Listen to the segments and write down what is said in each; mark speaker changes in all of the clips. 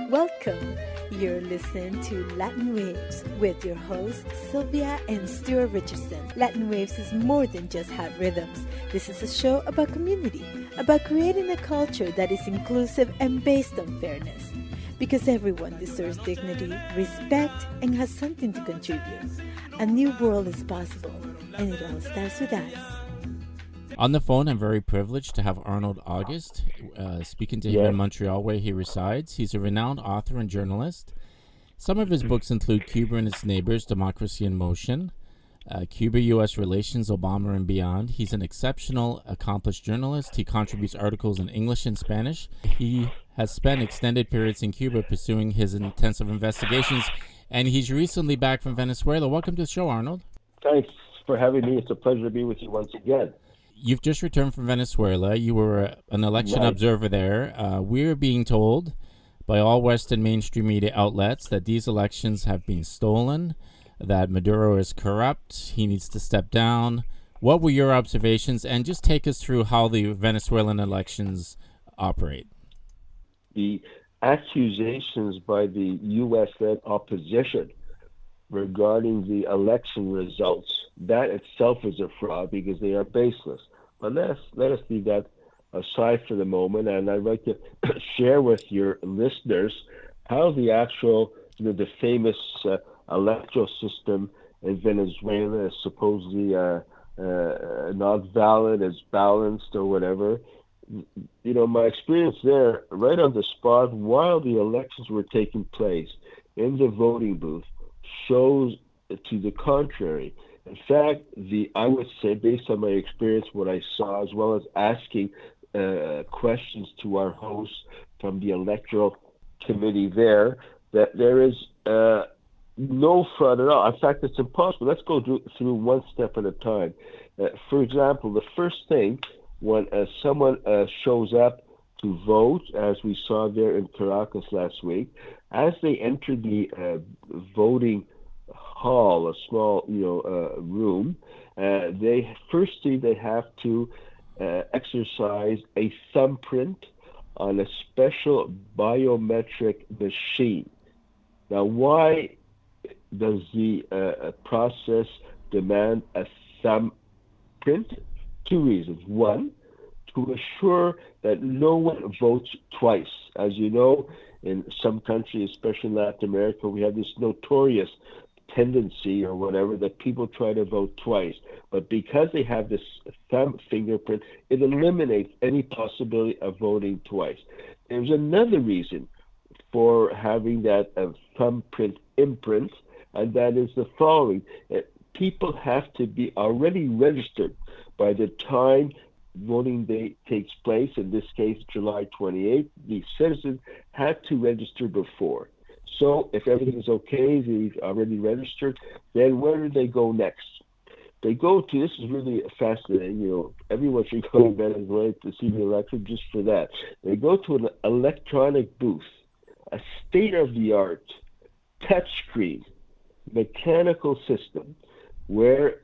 Speaker 1: Welcome. You're listening to Latin Waves with your hosts Sylvia and Stuart Richardson. Latin Waves is more than just hot rhythms. This is a show about community, about creating a culture that is inclusive and based on fairness. Because everyone deserves dignity, respect, and has something to contribute. A new world is possible, and it all starts with us.
Speaker 2: On the phone, I'm very privileged to have Arnold August, speaking to him in Montreal, where he resides. He's a renowned author and journalist. Some of his books include Cuba and Its Neighbors, Democracy in Motion, Cuba-U.S. Relations, Obama and Beyond. He's an exceptional, accomplished journalist. He contributes articles in English and Spanish. He has spent extended periods in Cuba pursuing his intensive investigations, and he's recently back from Venezuela. Welcome to the show, Arnold.
Speaker 3: Thanks for having me. It's a pleasure to be with you once again.
Speaker 2: You've just returned from Venezuela. You were an election observer there. We're being told by all Western mainstream media outlets that these elections have been stolen, that Maduro is corrupt, he needs to step down. What were your observations? And just take us through how the Venezuelan elections operate.
Speaker 3: The accusations by the U.S.-led opposition regarding the election results, that itself is a fraud because they are baseless. But let us leave that aside for the moment, and I'd like to share with your listeners how the actual, the famous electoral system in Venezuela is supposedly not valid, is balanced or whatever. My experience there, right on the spot, while the elections were taking place in the voting booth, shows to the contrary. In fact, I would say, based on my experience, what I saw, as well as asking questions to our hosts from the electoral committee there, that there is no fraud at all. In fact, it's impossible. Let's go through one step at a time. For example, the first thing, when someone shows up to vote, as we saw there in Caracas last week, as they enter the voting hall, a small room, they have to exercise a thumbprint on a special biometric machine. Now, why does the process demand a thumbprint? Two reasons. One, to assure that no one votes twice. As you know, in some countries, especially in Latin America, we have this notorious tendency or whatever that people try to vote twice. But because they have this thumb fingerprint, it eliminates any possibility of voting twice. There's another reason for having that thumbprint imprint, and that is the following. People have to be already registered by the time voting day takes place. In this case, July 28th, the citizens had to register before. So if everything is okay, they've already registered, then where do they go next? They go to, this is really fascinating, everyone should go to Venezuela to see the election just for that. They go to an electronic booth, a state-of-the-art touchscreen mechanical system where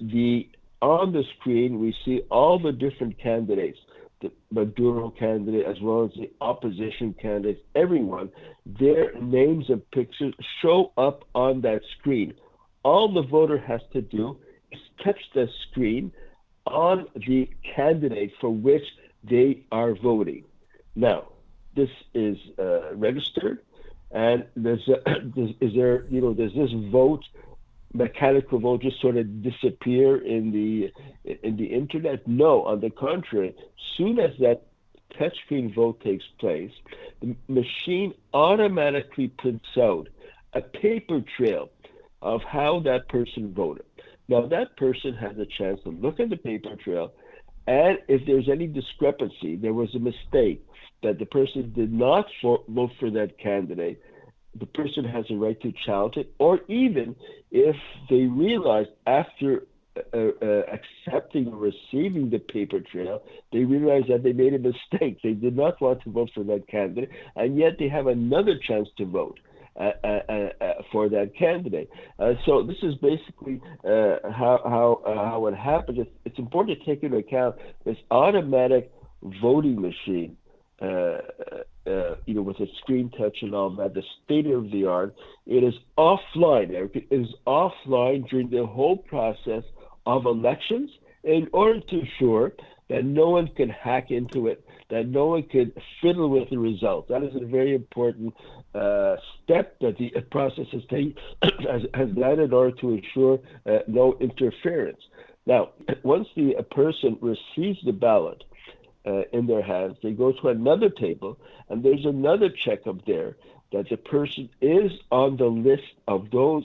Speaker 3: on the screen we see all the different candidates, the Maduro candidate as well as the opposition candidates, everyone, their names and pictures show up on that screen. All the voter has to do is touch the screen on the candidate for which they are voting. Now, this is registered, and does this vote, mechanical vote, just sort of disappear in the internet? No, on the contrary, soon as that touchscreen vote takes place, the machine automatically prints out a paper trail of how that person voted. Now that person has a chance to look at the paper trail, and if there's any discrepancy, there was a mistake, that the person did not vote for that candidate, the person has a right to challenge it, or even if they realize after accepting or receiving the paper trail, they realize that they made a mistake. They did not want to vote for that candidate, and yet they have another chance to vote for that candidate. So this is basically how it happens. It's important to take into account this automatic voting machine with a screen touch and all that, the state of the art. It is offline. It is offline during the whole process of elections in order to ensure that no one can hack into it, that no one can fiddle with the results. That is a very important step that the process has taken, has done in order to ensure no interference. Now, once the person receives the ballot in their hands, they go to another table, and there's another check up there that the person is on the list of those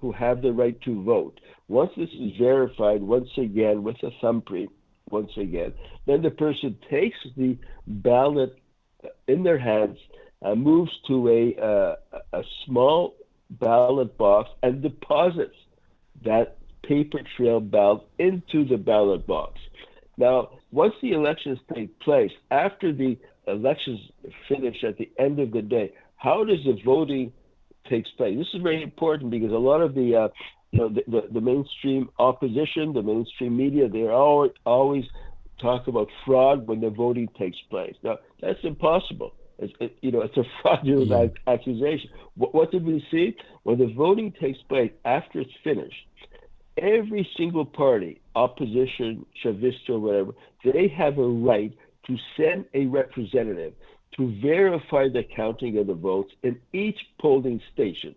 Speaker 3: who have the right to vote. Once this is verified, once again, with a thumbprint, once again, then the person takes the ballot in their hands and moves to a small ballot box and deposits that paper trail ballot into the ballot box. Now, once the elections take place, after the elections finish at the end of the day, how does the voting takes place? This is very important because a lot of the mainstream opposition, the mainstream media, they always talk about fraud when the voting takes place. Now, that's impossible. It's a fraudulent accusation. What did we see? When the voting takes place after it's finished, every single party, opposition, Chavista, or whatever, they have a right to send a representative to verify the counting of the votes in each polling station.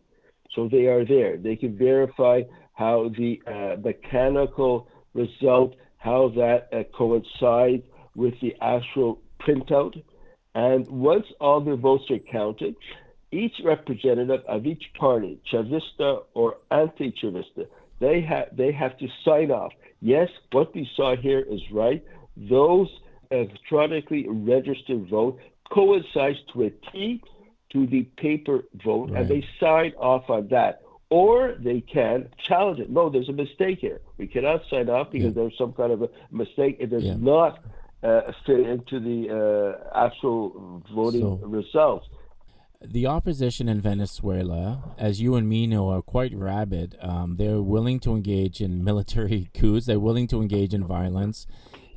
Speaker 3: So they are there. They can verify how the mechanical result, how that coincides with the actual printout. And once all the votes are counted, each representative of each party, Chavista or anti-Chavista, they have to sign off. Yes, what we saw here is right. Those electronically registered vote coincides to a T to the paper vote, right, and they sign off on that. Or they can challenge it. No, there's a mistake here. We cannot sign off because there's some kind of a mistake. It does not fit into the actual voting results.
Speaker 2: The opposition in Venezuela, as you and me know, are quite rabid. They're willing to engage in military coups. They're willing to engage in violence.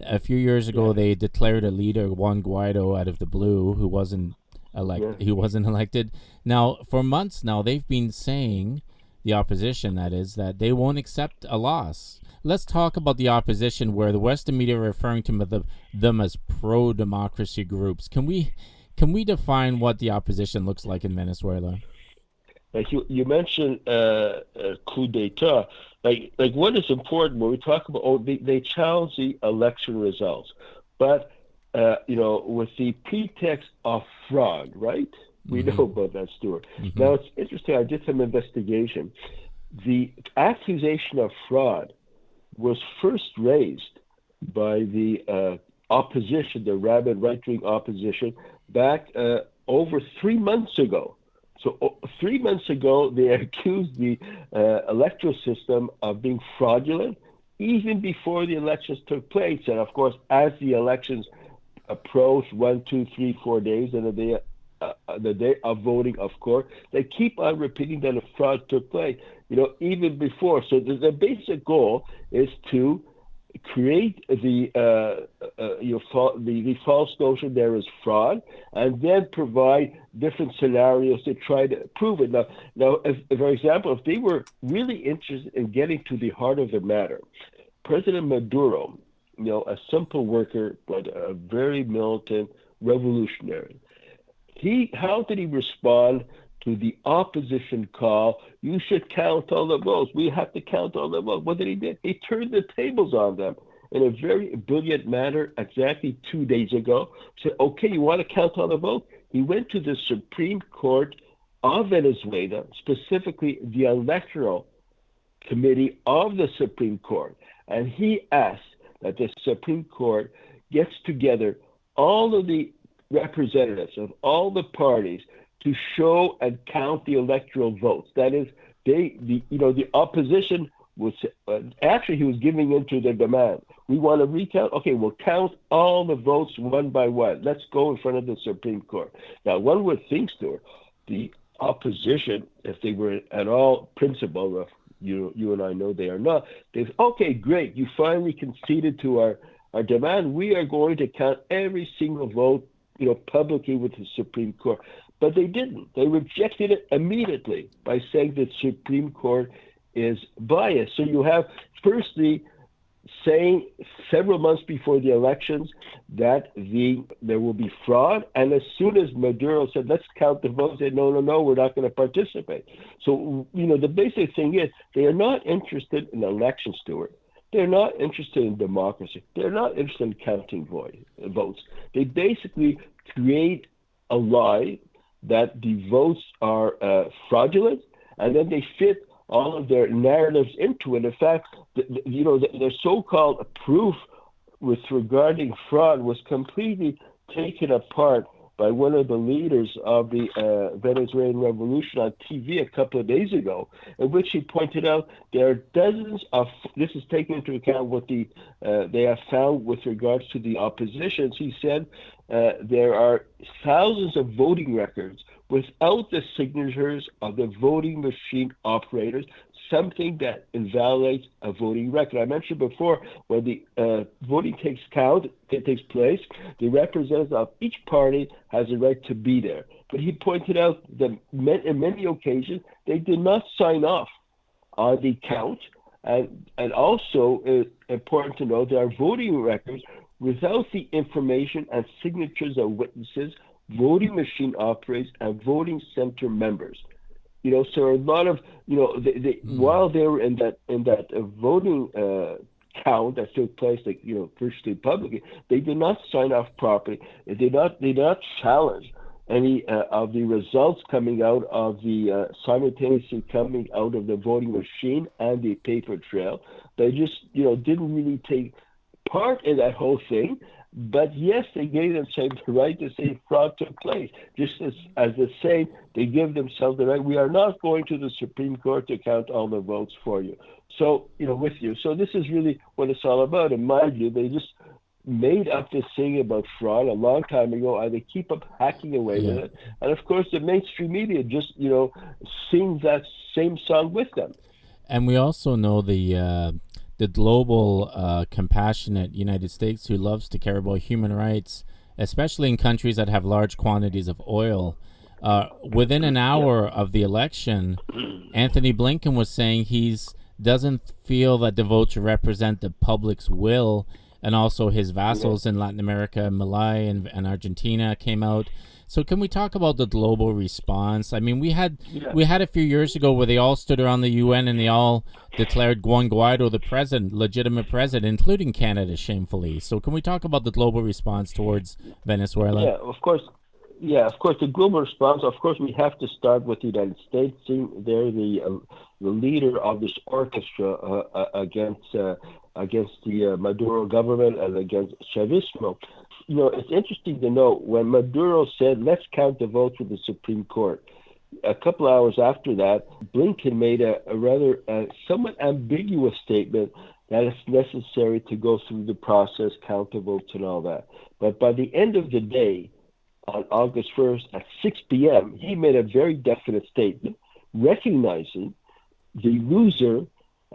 Speaker 2: A few years ago, they declared a leader, Juan Guaido, out of the blue, who wasn't elected. Now, for months now, they've been saying, the opposition, that is, that they won't accept a loss. Let's talk about the opposition, where the Western media are referring to them as pro-democracy groups. Can we define what the opposition looks like in Venezuela?
Speaker 3: Like you mentioned coup d'etat. Like what is important when we talk about they challenge the election results, but with the pretext of fraud, right? We know about that, Stuart. Now it's interesting. I did some investigation. The accusation of fraud was first raised by the opposition, the rabid right-wing opposition, back over 3 months ago. So 3 months ago, they accused the electoral system of being fraudulent, even before the elections took place. And of course, as the elections approach 1, 2, 3, 4 days, and the day of voting, of course, they keep on repeating that a fraud took place, even before. So the basic goal is to create the false notion there is fraud, and then provide different scenarios to try to prove it. Now, for example, if they were really interested in getting to the heart of the matter, President Maduro, a simple worker but a very militant revolutionary, how did he respond to the opposition call? You should count all the votes. We have to count all the votes. What did he do? He turned the tables on them in a very brilliant manner exactly 2 days ago. Said, okay, you want to count all the votes? He went to the Supreme Court of Venezuela, specifically the Electoral Committee of the Supreme Court, and he asked that the Supreme Court gets together all of the representatives of all the parties to show and count the electoral votes. That is, the opposition was actually he was giving in to their demand. We want to recount. Okay, we'll count all the votes one by one. Let's go in front of the Supreme Court. Now, one would think, Stuart, the opposition, if they were at all principled, you and I know they are not. They say, okay, great, you finally conceded to our demand. We are going to count every single vote, publicly with the Supreme Court. But they didn't. They rejected it immediately by saying that Supreme Court is biased. So you have, firstly, saying several months before the elections that there will be fraud, and as soon as Maduro said, let's count the votes, they said, no, we're not going to participate. So, the basic thing is they are not interested in elections, Stuart. They're not interested in democracy. They're not interested in counting votes. They basically create a lie that the votes are fraudulent, and then they fit all of their narratives into it. In fact, their so-called proof with regarding fraud was completely taken apart by one of the leaders of the Venezuelan revolution on TV a couple of days ago, in which he pointed out there are dozens of, this is taking into account what they have found with regards to the oppositions. He said there are thousands of voting records without the signatures of the voting machine operators, something that invalidates a voting record. I mentioned before, when the voting takes place, the representative of each party has a right to be there. But he pointed out that in many occasions, they did not sign off on the count. And also, important to note, there are voting records without the information and signatures of witnesses, voting machine operators, and voting center members. So a lot of, while they were in that voting count that took place, virtually publicly, they did not sign off properly. They did not challenge any of the results coming out of the simultaneously coming out of the voting machine and the paper trail. They just, didn't really take part in that whole thing. But yes, they gave themselves the right to say fraud took place. Just as the saying, they give themselves the right, we are not going to the Supreme Court to count all the votes for you. So, with you. So this is really what it's all about. In my view, they just made up this thing about fraud a long time ago, and they keep up hacking away with it. And of course, the mainstream media just, sings that same song with them.
Speaker 2: And we also know the global compassionate United States, who loves to care about human rights, especially in countries that have large quantities of oil. Within an hour of the election, Anthony Blinken was saying he doesn't feel that the votes represent the public's will, and also his vassals in Latin America, Malay and Argentina came out. So can we talk about the global response? I mean, we had a few years ago where they all stood around the UN and they all declared Juan Guaido the legitimate president, including Canada, shamefully. So can we talk about the global response towards Venezuela?
Speaker 3: Yeah, of course. Yeah, of course, the global response, of course, we have to start with the United States. They're the leader of this orchestra against the Maduro government and against Chavismo. It's interesting to note when Maduro said, let's count the votes with the Supreme Court, a couple hours after that, Blinken made a rather somewhat ambiguous statement that it's necessary to go through the process, count the votes and all that. But by the end of the day, on August 1st at 6 p.m., he made a very definite statement recognizing the loser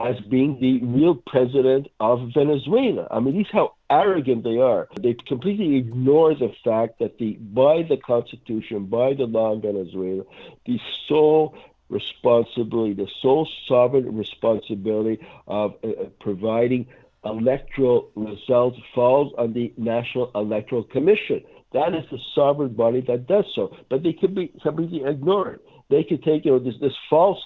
Speaker 3: as being the real president of Venezuela. I mean, this is how arrogant they are. They completely ignore the fact that by the Constitution, by the law in Venezuela, the sole responsibility, the sole sovereign responsibility of providing electoral results falls on the National Electoral Commission. That is the sovereign body that does so. But they could be completely ignore it. They could take this false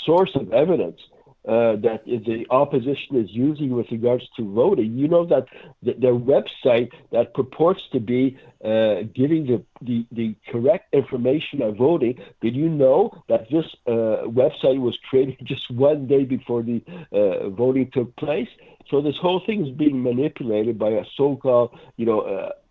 Speaker 3: source of evidence that the opposition is using with regards to voting. That their website that purports to be giving the correct information on voting, did you know that this website was created just one day before the voting took place? So this whole thing is being manipulated by a so-called,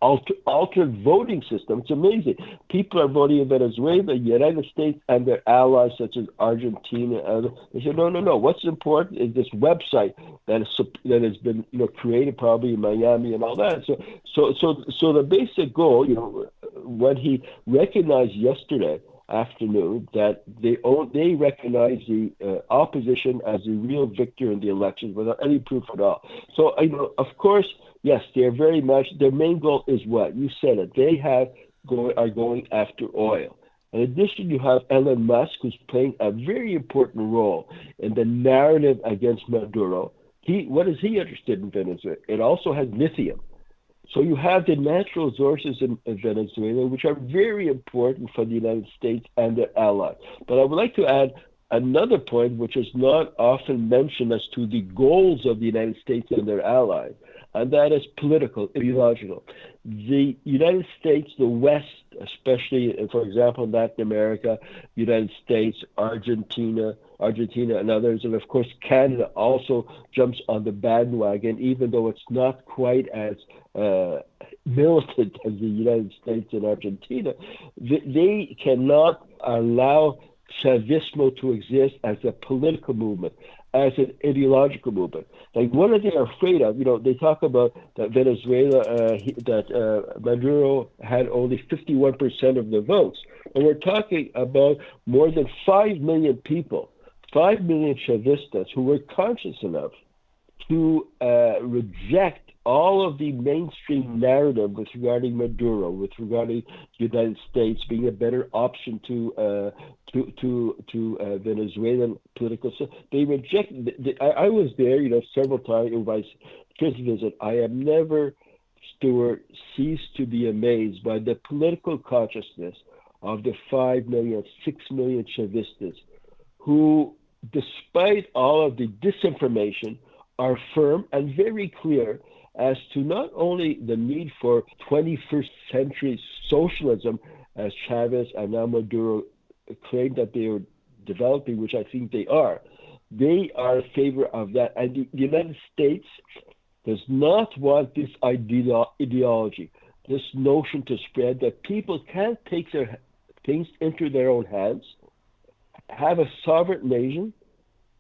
Speaker 3: altered voting system. It's amazing. People are voting in Venezuela, the United States, and their allies such as Argentina. They say, no. What's important is this website that has been, created probably in Miami and all that. So the basic goal, what he recognized yesterday afternoon that they recognize the opposition as the real victor in the elections without any proof at all. So, of course, yes, they're very much, their main goal is what? You said it. They are going after oil. In addition, you have Elon Musk, who's playing a very important role in the narrative against Maduro. What is he interested in Venezuela? It also has lithium. So you have the natural resources in Venezuela, which are very important for the United States and their allies. But I would like to add another point, which is not often mentioned as to the goals of the United States and their allies, and that is political, ideological. The United States, the West, especially, for example, Latin America, United States, Argentina, and others, and of course Canada also jumps on the bandwagon, even though it's not quite as militant as the United States and Argentina. They cannot allow Chavismo to exist as a political movement, as an ideological movement. Like, what are they afraid of? They talk about that Venezuela, that Maduro had only 51% of the votes. And we're talking about more than 5 million people, 5 million Chavistas who were conscious enough to reject all of the mainstream narrative with regarding Maduro, with regarding the United States being a better option to Venezuelan political system. They reject. I was there, several times. It was my first visit. I have never, Stuart, ceased to be amazed by the political consciousness of the 5 million, 6 million Chavistas, who, despite all of the disinformation, are firm and very clear as to not only the need for 21st century socialism, as Chavez and now Maduro claim that they are developing, which I think they are. They are in favor of that. And the United States does not want this ideology, this notion to spread that people can't take their things into their own hands, have a sovereign nation,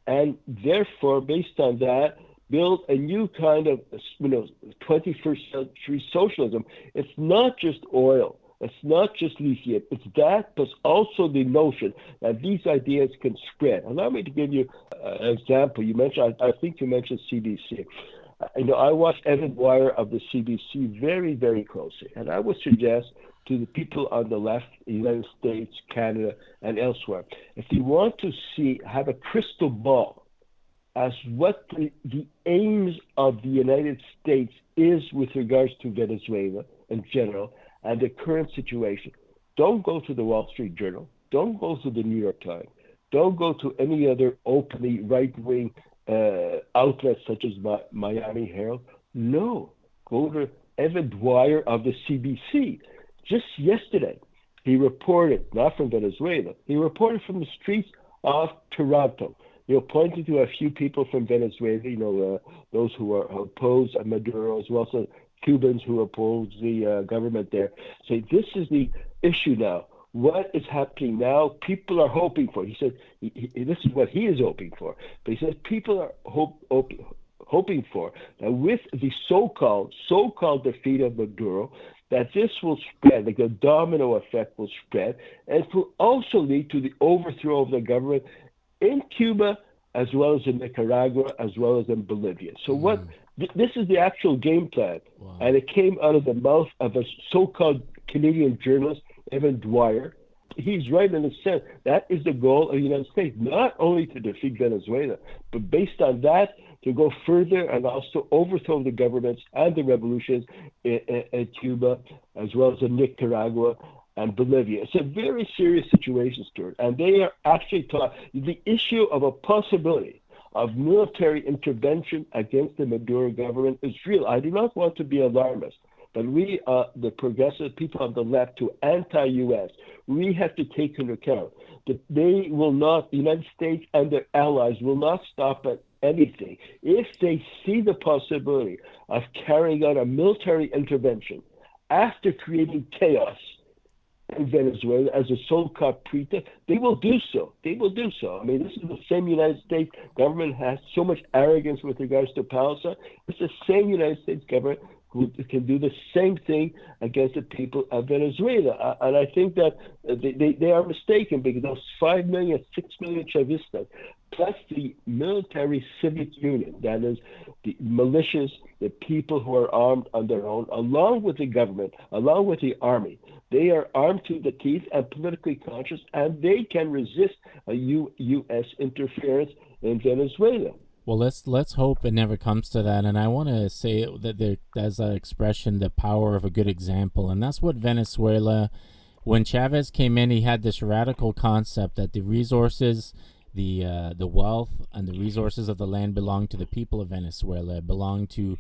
Speaker 3: and therefore, based on that, build a new kind of 21st century socialism. It's not just oil. It's not just lithium. It's that, but also the notion that these ideas can spread. Allow me to give you an example. I think you mentioned CBC. I watched Evan Dwyer of the CBC very, very closely, and I would suggest to the people on the left, the United States, Canada, and elsewhere, if you want to have a crystal ball as what the aims of the United States is with regards to Venezuela in general and the current situation, don't go to the Wall Street Journal. Don't go to the New York Times. Don't go to any other openly right-wing outlets such as Miami Herald. No, go to Evan Dwyer of the CBC. Just yesterday, he reported, not from Venezuela, he reported from the streets of Toronto, pointing to a few people from Venezuela, those who are opposed Maduro, as well as Cubans who oppose the government there. So this is the issue now. What is happening now? People are hoping for. He said this is what he is hoping for. But he says people are hoping for that with the so-called defeat of Maduro, that this will spread, like a domino effect will spread, and it will also lead to the overthrow of the government in Cuba, as well as in Nicaragua, as well as in Bolivia. So this is the actual game plan. Wow. And it came out of the mouth of a so-called Canadian journalist, Evan Dwyer. He's right in the sense that is the goal of the United States, not only to defeat Venezuela, but based on that, to go further and also overthrow the governments and the revolutions in Cuba, as well as in Nicaragua and Bolivia. It's a very serious situation, Stuart, and they are actually the issue of a possibility of military intervention against the Maduro government is real. I do not want to be alarmist, but we, the progressive people on the left, to anti-U.S., we have to take into account that the United States and their allies will not stop at anything. If they see the possibility of carrying out a military intervention after creating chaos in Venezuela as a so-called pretext, they will do so. They will do so. I mean, this is the same United States government has so much arrogance with regards to Palestine. It's the same United States government who can do the same thing against the people of Venezuela. And I think that they are mistaken, because those 5 million, 6 million Chavistas, plus the military civic unit, that is the militias, the people who are armed on their own, along with the government, along with the army, they are armed to the teeth and politically conscious, and they can resist a U.S. interference in Venezuela.
Speaker 2: Well, let's hope it never comes to that. And I want to say that there's an expression, the power of a good example, and that's what Venezuela. When Chavez came in, he had this radical concept that the resources, the wealth, and the resources of the land belong to the people of Venezuela. Belong to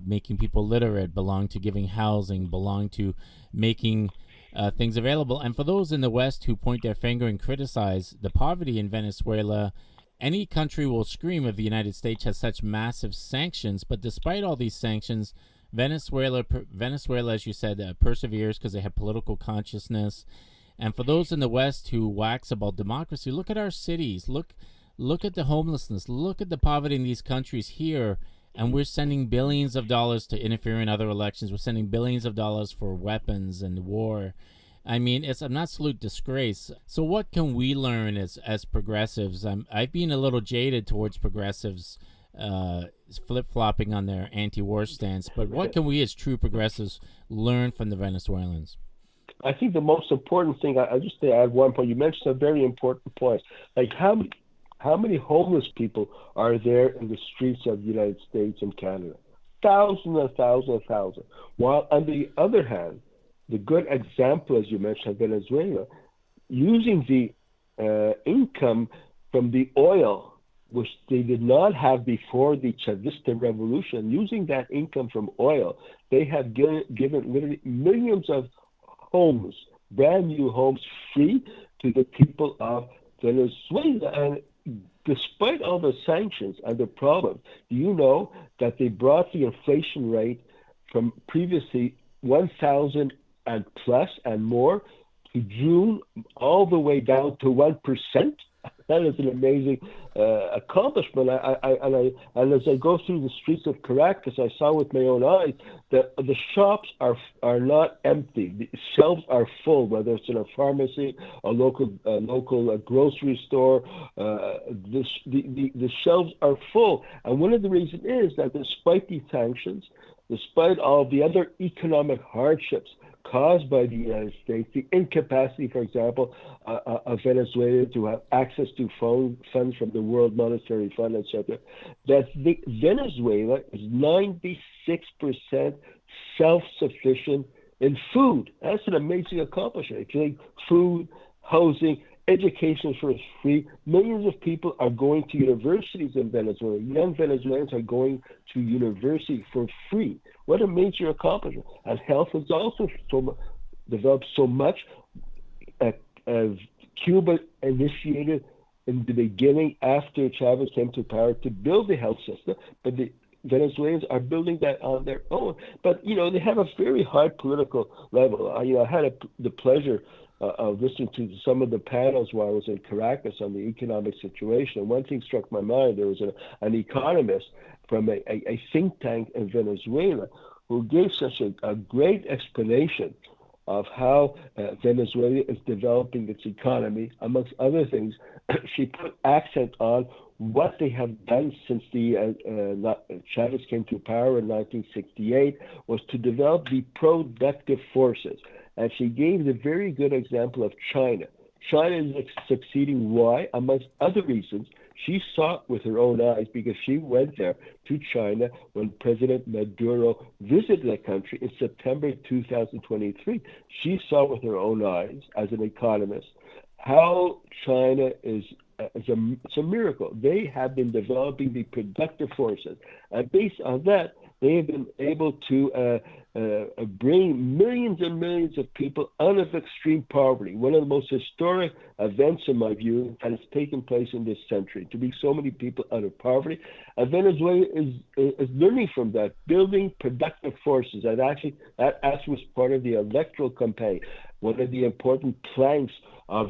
Speaker 2: making people literate. Belong to giving housing. Belong to making things available. And for those in the West who point their finger and criticize the poverty in Venezuela, any country will scream if the United States has such massive sanctions. But despite all these sanctions, Venezuela, as you said, perseveres because they have political consciousness. And for those in the West who wax about democracy, look at our cities. Look at the homelessness. Look at the poverty in these countries here. And we're sending billions of dollars to interfere in other elections. We're sending billions of dollars for weapons and war. I mean, it's an absolute disgrace. So what can we learn as progressives? I've been a little jaded towards progressives flip-flopping on their anti-war stance, but what can we as true progressives learn from the Venezuelans?
Speaker 3: I think the most important thing, I'll just add one point. You mentioned a very important point. Like how many homeless people are there in the streets of the United States and Canada? Thousands and thousands and thousands. While on the other hand, the good example, as you mentioned, Venezuela, using the income from the oil, which they did not have before the Chavista revolution, using that income from oil, they have given literally millions of homes, brand new homes, free to the people of Venezuela. And despite all the sanctions and the problems, do you know that they brought the inflation rate from previously 1,000 and plus and more to June all the way down to 1%? That is an amazing accomplishment. And as I go through the streets of Caracas, I saw with my own eyes that the shops are not empty. The shelves are full, whether it's in a pharmacy, a local grocery store. The shelves are full. And one of the reasons is that despite these sanctions, despite all the other economic hardships caused by the United States, the incapacity, for example, of Venezuela to have access to funds from the World Monetary Fund, etc., that Venezuela is 96% self-sufficient in food. That's an amazing accomplishment. Actually, food, housing, education for free. Millions of people are going to universities in Venezuela. Young Venezuelans are going to university for free. What a major accomplishment. And health has also developed so much. Cuba initiated in the beginning, after Chavez came to power, to build the health system, but the Venezuelans are building that on their own. But, they have a very high political level. I had the pleasure of listening to some of the panels while I was in Caracas on the economic situation. And one thing struck my mind. There was an economist from a think tank in Venezuela who gave such a great explanation of how Venezuela is developing its economy. Amongst other things, she put accent on what they have done since Chavez came to power in 1968 was to develop the productive forces. And she gave the very good example of China. China is succeeding. Why? Amongst other reasons, she saw it with her own eyes because she went there to China when President Maduro visited the country in September 2023. She saw with her own eyes, as an economist, how China is it's a miracle. They have been developing the productive forces. And based on that, they have been able to bring millions and millions of people out of extreme poverty. One of the most historic events, in my view, that has taken place in this century, to bring so many people out of poverty. And Venezuela is learning from that, building productive forces. That actually was part of the electoral campaign. one of the important planks of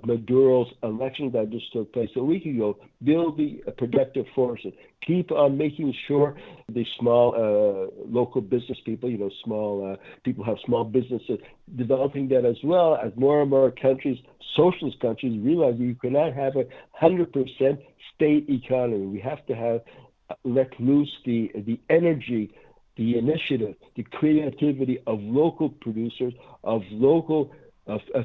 Speaker 3: Maduro's election that just took place a week ago. Build the productive forces. Keep on making sure the small local business people, small people have small businesses, developing that as well as more and more countries, socialist countries, realize you cannot have a 100% state economy. We have to have let loose the energy, the initiative, the creativity of local producers, of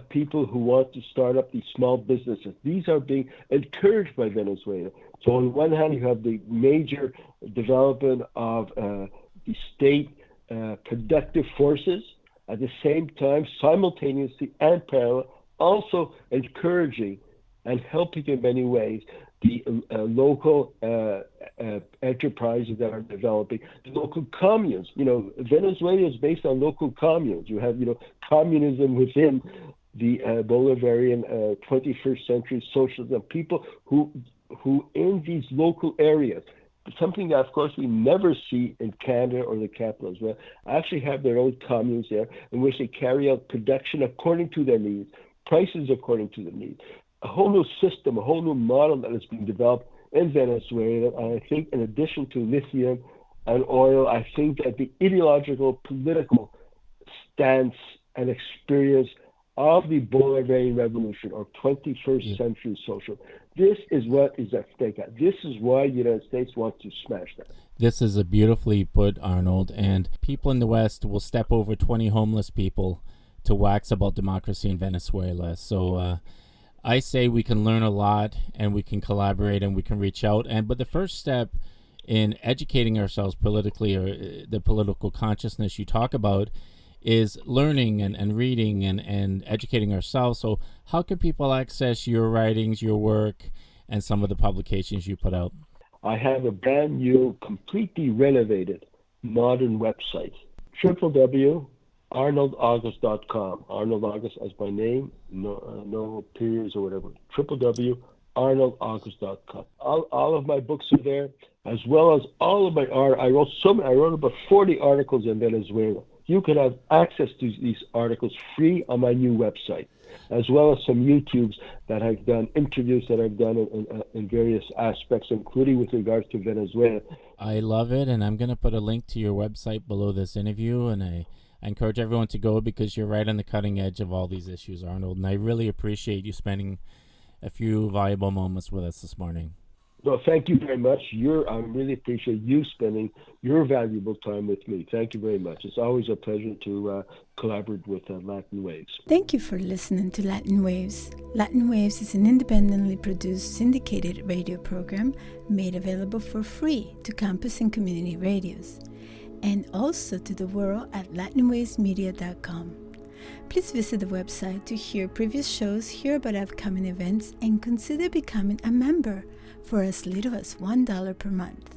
Speaker 3: people who want to start up these small businesses. These are being encouraged by Venezuela. So on one hand, you have the major development of the state productive forces, at the same time, simultaneously and parallel, also encouraging and helping in many ways the local enterprises that are developing, the local communes. Venezuela is based on local communes. You have, communism within the Bolivarian 21st century socialism. People who in these local areas, something that, of course, we never see in Canada or the capital as well, actually have their own communes there in which they carry out production according to their needs, prices according to the needs. A whole new system, a whole new model that is being developed in Venezuela. And I think in addition to lithium and oil, I think that the ideological, political stance and experience of the Bolivarian Revolution or 21st century social, this is what is at stake. This is why the United States wants to smash that.
Speaker 2: This is a beautifully put, Arnold. And people in the West will step over 20 homeless people to wax about democracy in Venezuela. So, I say we can learn a lot and we can collaborate and we can reach out. But the first step in educating ourselves politically, or the political consciousness you talk about, is learning and reading and educating ourselves. So how can people access your writings, your work, and some of the publications you put out?
Speaker 3: I have a brand new, completely renovated, modern website, www.arnoldaugust.com. Arnold August as my name, no periods or whatever. www.arnoldaugust.com. All of my books are there, as well as all of my art. I wrote about 40 articles in Venezuela. You can have access to these articles free on my new website, as well as some YouTubes that I've done, interviews that I've done in various aspects, including with regards to Venezuela.
Speaker 2: I love it, and I'm going to put a link to your website below this interview, and I encourage everyone to go because you're right on the cutting edge of all these issues, Arnold, and I really appreciate you spending a few valuable moments with us this morning.
Speaker 3: Well, thank you very much. I really appreciate you spending your valuable time with me. Thank you very much. It's always a pleasure to collaborate with Latin Waves.
Speaker 1: Thank you for listening to Latin Waves. Latin Waves is an independently produced syndicated radio program made available for free to campus and community radios, and also to the world at latinwavesmedia.com. Please visit the website to hear previous shows, hear about upcoming events, and consider becoming a member for as little as $1 per month.